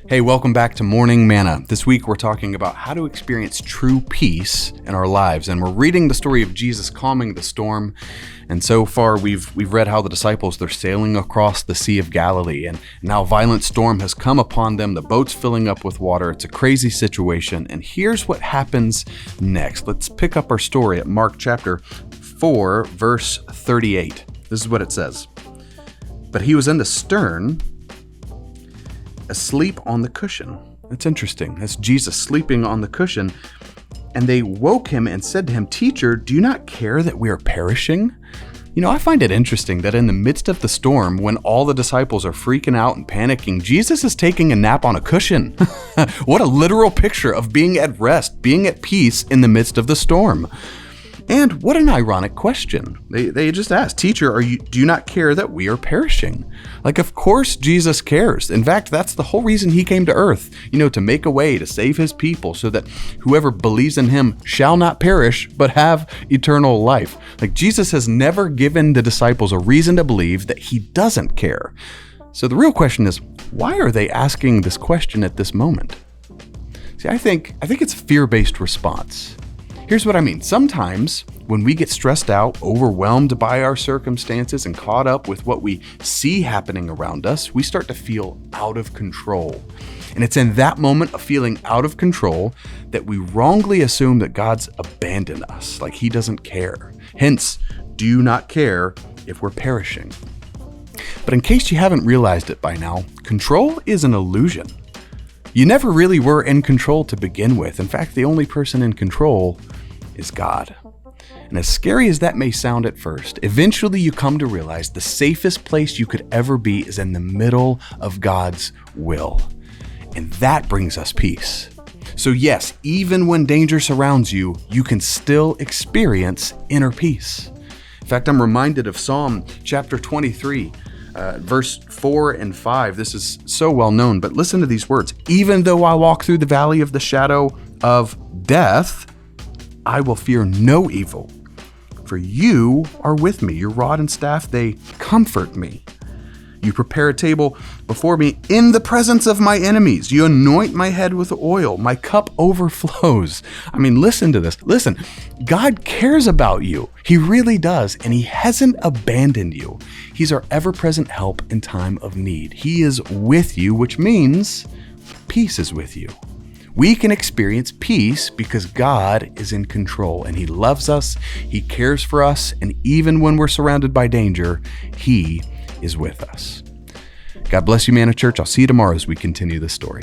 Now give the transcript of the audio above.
Hey, welcome back to Morning Manna. This week we're talking about how to experience true peace in our lives, and we're reading the story of Jesus calming the storm. And so far we've read how the disciples, they're sailing across the Sea of Galilee, and now a violent storm has come upon them. The boat's filling up with water. It's a crazy situation, and here's what happens next. Let's pick up our story at Mark chapter 4, verse 38. This is what it says. But he was in the stern, asleep on the cushion. That's interesting. That's Jesus sleeping on the cushion. And they woke him and said to him, "Teacher, do you not care that we are perishing?" I find it interesting that in the midst of the storm, when all the disciples are freaking out and panicking, Jesus is taking a nap on a cushion. What a literal picture of being at rest, being at peace in the midst of the storm. And what an ironic question. They just asked, "Teacher, do you not care that we are perishing?" Of course Jesus cares. In fact, that's the whole reason he came to earth, to make a way to save his people so that whoever believes in him shall not perish, but have eternal life. Jesus has never given the disciples a reason to believe that he doesn't care. So the real question is, why are they asking this question at this moment? See, I think it's a fear-based response. Here's what I mean. Sometimes when we get stressed out, overwhelmed by our circumstances, and caught up with what we see happening around us, we start to feel out of control. And it's in that moment of feeling out of control that we wrongly assume that God's abandoned us, like he doesn't care. Hence, do not care if we're perishing. But in case you haven't realized it by now, control is an illusion. You never really were in control to begin with. In fact, the only person in control is God. And as scary as that may sound at first, eventually you come to realize the safest place you could ever be is in the middle of God's will. And that brings us peace. So yes, even when danger surrounds you, you can still experience inner peace. In fact, I'm reminded of Psalm chapter 23. Verse 4 and 5, this is so well known, but listen to these words. "Even though I walk through the valley of the shadow of death, I will fear no evil, for you are with me. Your rod and staff, they comfort me. You prepare a table before me in the presence of my enemies. You anoint my head with oil. My cup overflows." Listen to this. Listen, God cares about you. He really does. And he hasn't abandoned you. He's our ever-present help in time of need. He is with you, which means peace is with you. We can experience peace because God is in control and he loves us. He cares for us. And even when we're surrounded by danger, he is with us. God bless you, Manna Church. I'll see you tomorrow as we continue this story.